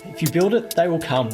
If you build it, they will come.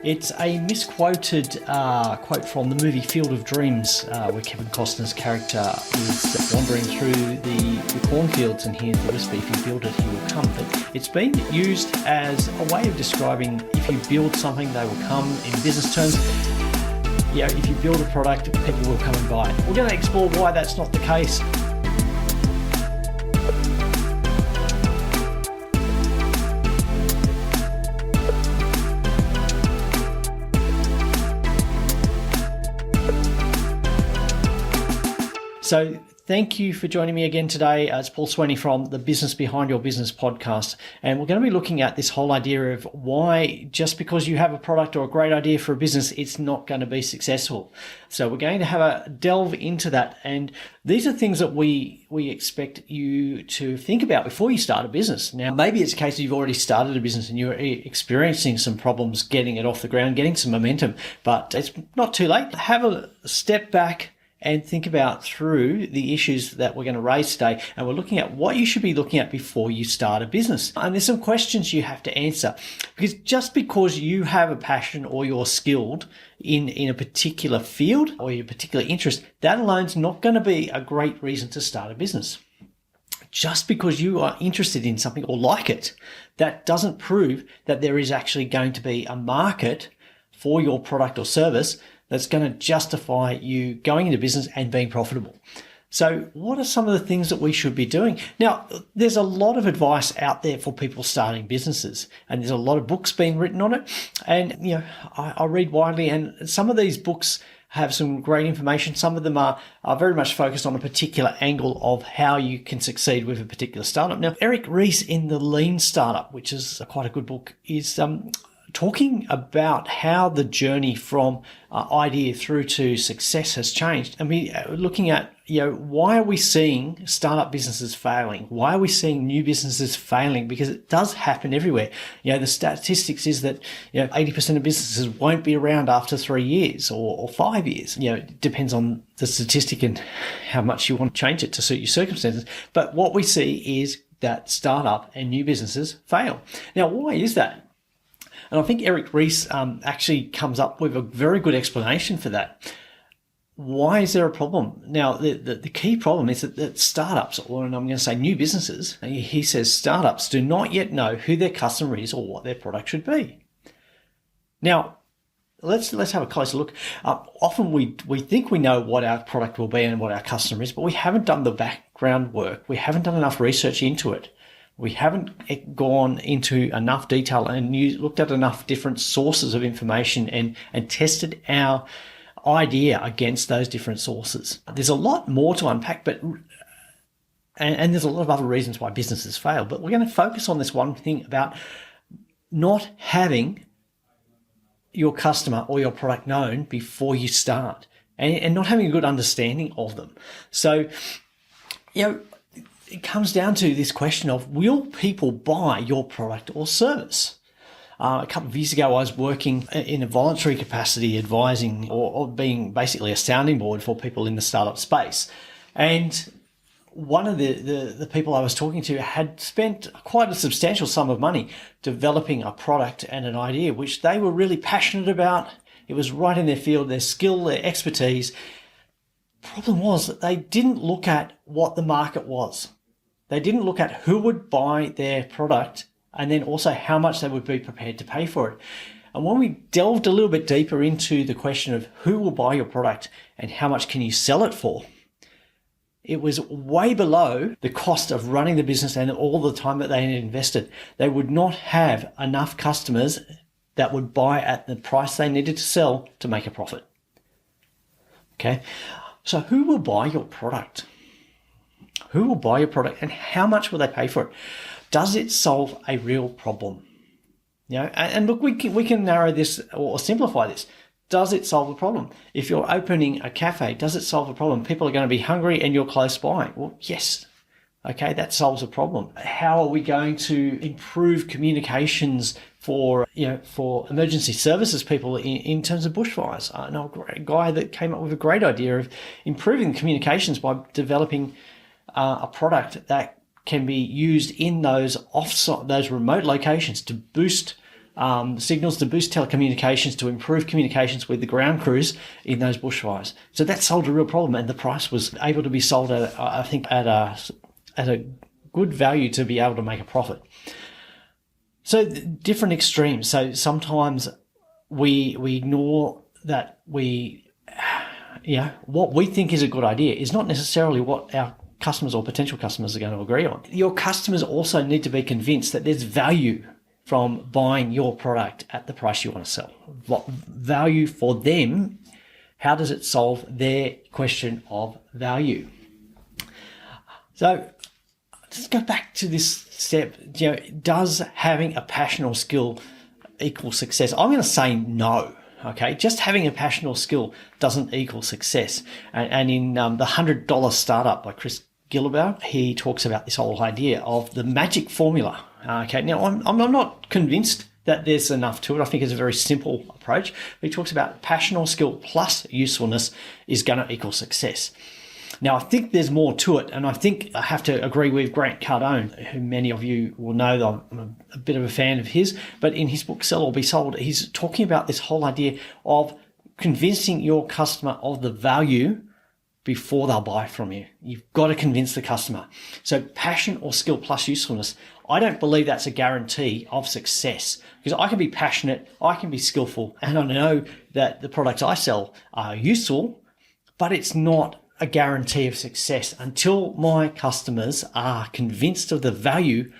It's a misquoted quote from the movie Field of Dreams, where Kevin Costner's character is wandering through the cornfields and hears the whisper, if you build it, he will come. But it's been used as a way of describing if you build something, they will come. In business terms, if you build a product, people will come and buy it. We're going to explore why that's not the case. So thank you for joining me again today. It's Paul Sweeney from the Business Behind Your Business podcast. And we're going to be looking at this whole idea of why just because you have a product or a great idea for a business, it's not going to be successful. So we're going to have a delve into that. And these are things that we expect you to think about before you start a business. Now, maybe it's a case that you've already started a business and you're experiencing some problems getting it off the ground, getting some momentum, but it's not too late. Have a step back and think about through the issues that we're going to raise today. And we're looking at what you should be looking at before you start a business. And there's some questions you have to answer, because just because you have a passion or you're skilled in a particular field or your particular interest, that alone is not going to be a great reason to start a business. Just because you are interested in something or like it, that doesn't prove that there is actually going to be a market for your product or service that's going to justify you going into business and being profitable. So what are some of the things that we should be doing? Now, there's a lot of advice out there for people starting businesses, and there's a lot of books being written on it. And, I read widely, and some of these books have some great information. Some of them are very much focused on a particular angle of how you can succeed with a particular startup. Now, Eric Ries in The Lean Startup, which is quite a good book, is talking about how the journey from idea through to success has changed. And we're looking at, why are we seeing startup businesses failing? Why are we seeing new businesses failing? Because it does happen everywhere. The statistics is that, 80% of businesses won't be around after 3 years or 5 years. It depends on the statistic and how much you want to change it to suit your circumstances. But what we see is that startup and new businesses fail. Now, why is that? And I think Eric Ries actually comes up with a very good explanation for that. Why is there a problem? Now, the key problem is that startups, or and I'm going to say new businesses, he says startups do not yet know who their customer is or what their product should be. Now, let's have a closer look. Often we think we know what our product will be and what our customer is, but we haven't done the background work. We haven't done enough research into it. We haven't gone into enough detail and looked at enough different sources of information and tested our idea against those different sources. There's a lot more to unpack, and there's a lot of other reasons why businesses fail. But we're going to focus on this one thing about not having your customer or your product known before you start, and not having a good understanding of them. So, it comes down to this question of, will people buy your product or service? A couple of years ago, I was working in a voluntary capacity advising or being basically a sounding board for people in the startup space. And one of the people I was talking to had spent quite a substantial sum of money developing a product and an idea which they were really passionate about. It was right in their field, their skill, their expertise. Problem was that they didn't look at what the market was. They didn't look at who would buy their product and then also how much they would be prepared to pay for it. And when we delved a little bit deeper into the question of who will buy your product and how much can you sell it for, it was way below the cost of running the business and all the time that they had invested. They would not have enough customers that would buy at the price they needed to sell to make a profit. Okay, so who will buy your product? Who will buy your product and how much will they pay for it? Does it solve a real problem? And look, we can narrow this or simplify this. Does it solve a problem? If you're opening a cafe, does it solve a problem? People are going to be hungry and you're close by. Well, yes. Okay, that solves a problem. How are we going to improve communications for emergency services people in terms of bushfires? I know a guy that came up with a great idea of improving communications by developing a product that can be used in those remote locations to boost signals to boost telecommunications to improve communications with the ground crews in those bushfires. So that solved a real problem, and the price was able to be sold at, I think, at a good value to be able to make a profit. So different extremes. So sometimes we ignore that what we think is a good idea is not necessarily what our customers or potential customers are going to agree on. Your customers also need to be convinced that there's value from buying your product at the price you want to sell. What value for them? How does it solve their question of value? So let's go back to this step. Does having a passion or skill equal success? I'm going to say no. Okay, just having a passion or skill doesn't equal success. And in the $100 Startup by Chris Gillibout, he talks about this whole idea of the magic formula. Okay, now I'm not convinced that there's enough to it. I think it's a very simple approach. He talks about passion or skill plus usefulness is going to equal success. Now, I think there's more to it, and I think I have to agree with Grant Cardone, who many of you will know that I'm a bit of a fan of his, but in his book, Sell or Be Sold, he's talking about this whole idea of convincing your customer of the value before they'll buy from you. You've got to convince the customer. So passion or skill plus usefulness, I don't believe that's a guarantee of success, because I can be passionate, I can be skillful, and I know that the products I sell are useful, but it's not a guarantee of success until my customers are convinced of the value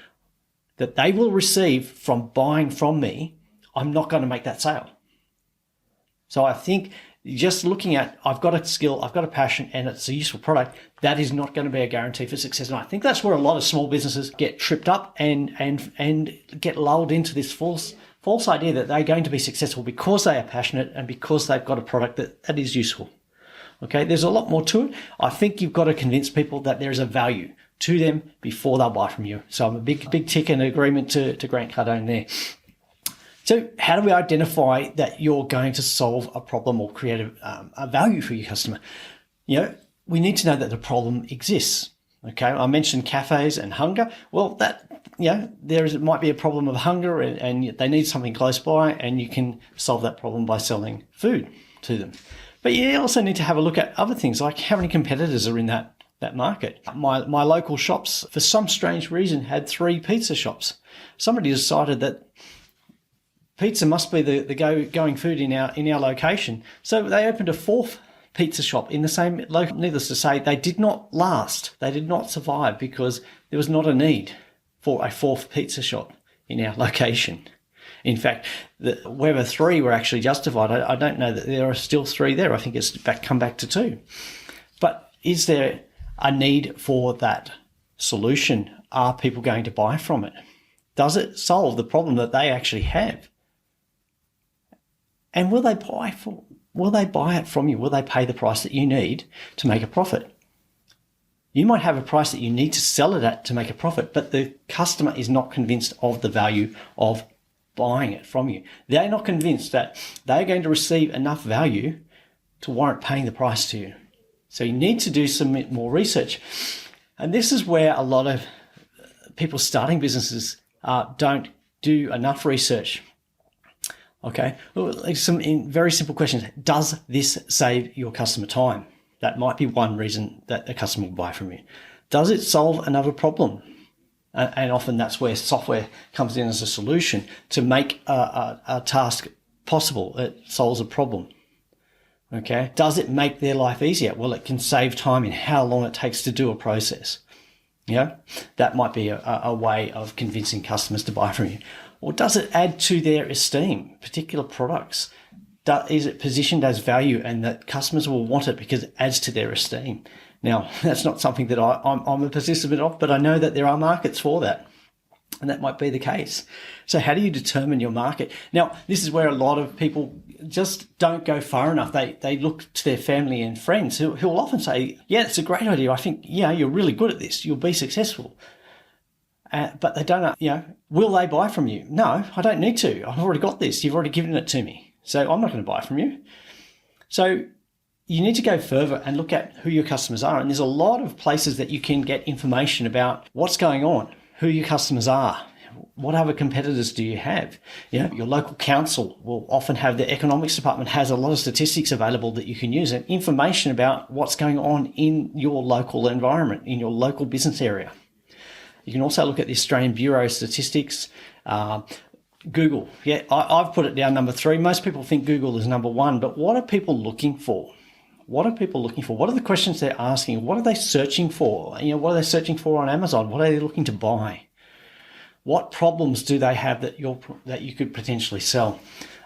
that they will receive from buying from me. I'm not going to make that sale. So I think just looking at, I've got a skill, I've got a passion, and it's a useful product, that is not going to be a guarantee for success. And I think that's where a lot of small businesses get tripped up and get lulled into this false idea that they're going to be successful because they are passionate and because they've got a product that is useful. Okay, there's a lot more to it. I think you've got to convince people that there is a value to them before they'll buy from you. So I'm a big tick in agreement to Grant Cardone there. So how do we identify that you're going to solve a problem or create a value for your customer? We need to know that the problem exists. Okay, I mentioned cafes and hunger. Well, might be a problem of hunger and they need something close by, and you can solve that problem by selling food to them. But you also need to have a look at other things, like how many competitors are in that market. My local shops, for some strange reason, had 3 pizza shops. Somebody decided that pizza must be the going food in our location. So they opened a 4th pizza shop in the same location. Needless to say, they did not last. They did not survive because there was not a need for a 4th pizza shop in our location. In fact, whether 3 were actually justified, I don't know that there are still 3 there. I think it's come back to 2. But is there a need for that solution? Are people going to buy from it? Does it solve the problem that they actually have? And will they buy it from you? Will they pay the price that you need to make a profit? You might have a price that you need to sell it at to make a profit, but the customer is not convinced of the value of buying it from you. They're not convinced that they're going to receive enough value to warrant paying the price to you. So you need to do some more research. And this is where a lot of people starting businesses don't do enough research. Okay, well, some very simple questions. Does this save your customer time? That might be one reason that a customer will buy from you. Does it solve another problem? And often that's where software comes in as a solution to make a task possible. It solves a problem. Okay. Does it make their life easier? Well, it can save time in how long it takes to do a process. That might be a way of convincing customers to buy from you. Or does it add to their esteem, particular products? Is it positioned as value and that customers will want it because it adds to their esteem? Now, that's not something that I'm a participant of, but I know that there are markets for that, and that might be the case. So how do you determine your market? Now, this is where a lot of people just don't go far enough. They look to their family and friends who will often say, yeah, it's a great idea. I think, you're really good at this. You'll be successful. But they don't, will they buy from you? No, I don't need to. I've already got this. You've already given it to me. So I'm not going to buy from you. So you need to go further and look at who your customers are. And there's a lot of places that you can get information about what's going on, who your customers are, What other competitors do you have? Your local council will often have, the economics department has a lot of statistics available that you can use, and information about what's going on in your local environment, in your local business area. You can also look at the Australian Bureau of Statistics, Google. I've put it down number 3. Most people think Google is number 1, but what are people looking for? What are people looking for? What are the questions they're asking? What are they searching for? What are they searching for on Amazon? What are they looking to buy? What problems do they have that you could potentially sell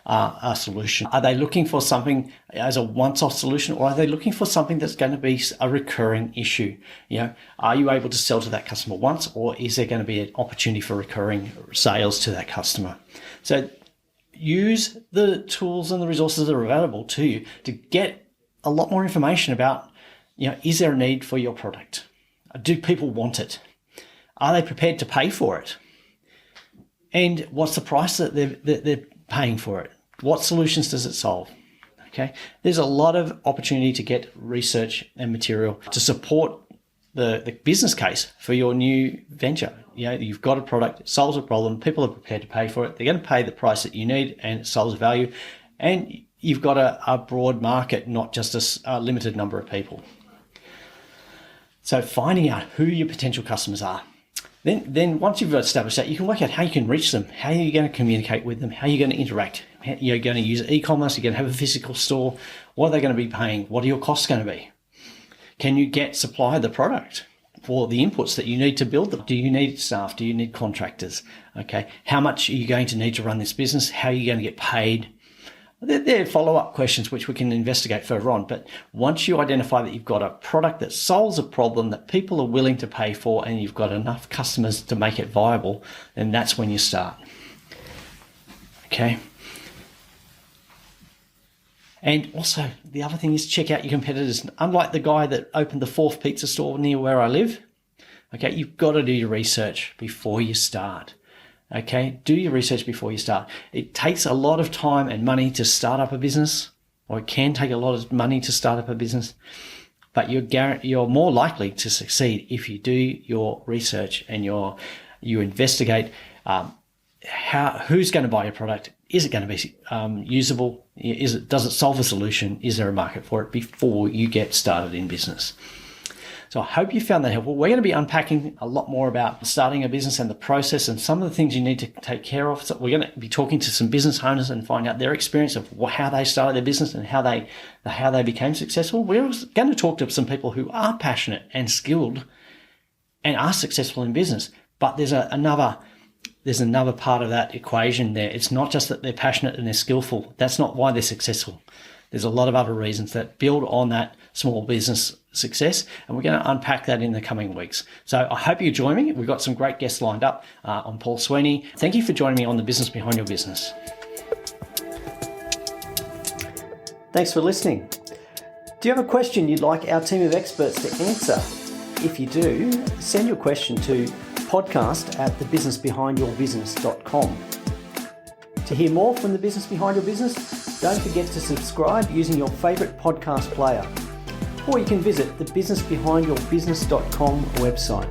a solution? Are they looking for something as a once-off solution, or are they looking for something that's going to be a recurring issue? Are you able to sell to that customer once, or is there going to be an opportunity for recurring sales to that customer? So use the tools and the resources that are available to you to get a lot more information about, is there a need for your product? Do people want it? Are they prepared to pay for it? And what's the price that they're paying for it? What solutions does it solve? Okay, there's a lot of opportunity to get research and material to support the business case for your new venture. You've got a product, it solves a problem, people are prepared to pay for it, they're going to pay the price that you need, and it solves value, and you've got a broad market, not just a limited number of people. So finding out who your potential customers are. Then once you've established that, you can work out how you can reach them, how you're going to communicate with them, how you're going to interact. You're going to use e-commerce, you're going to have a physical store. What are they going to be paying? What are your costs going to be? Can you get supply of the product for the inputs that you need to build them? Do you need staff? Do you need contractors? Okay. How much are you going to need to run this business? How are you going to get paid? They're follow-up questions which we can investigate further on. But once you identify that you've got a product that solves a problem that people are willing to pay for, and you've got enough customers to make it viable, then that's when you start. Okay. And also, the other thing is check out your competitors. Unlike the guy that opened the 4th pizza store near where I live, okay, you've got to do your research before you start. Okay, do your research before you start. It takes a lot of time and money to start up a business, or it can take a lot of money to start up a business, but you're more likely to succeed if you do your research and you investigate who's going to buy your product. Is it going to be usable? Does it solve a solution? Is there a market for it before you get started in business? So I hope you found that helpful. We're going to be unpacking a lot more about starting a business and the process and some of the things you need to take care of. So we're going to be talking to some business owners and find out their experience of how they started their business and how they became successful. We're also going to talk to some people who are passionate and skilled and are successful in business. But there's another part of that equation there. It's not just that they're passionate and they're skillful. That's not why they're successful. There's a lot of other reasons that build on that small business success, and we're going to unpack that in the coming weeks. So I hope you join me. We've got some great guests lined up. I'm Paul Sweeney. Thank you for joining me on The Business Behind Your Business. Thanks for listening. Do you have a question you'd like our team of experts to answer? If you do, send your question to podcast@thebusinessbehindyourbusiness.com. To hear more from The Business Behind Your Business, don't forget to subscribe using your favourite podcast player. Or you can visit the businessbehindyourbusiness.com website.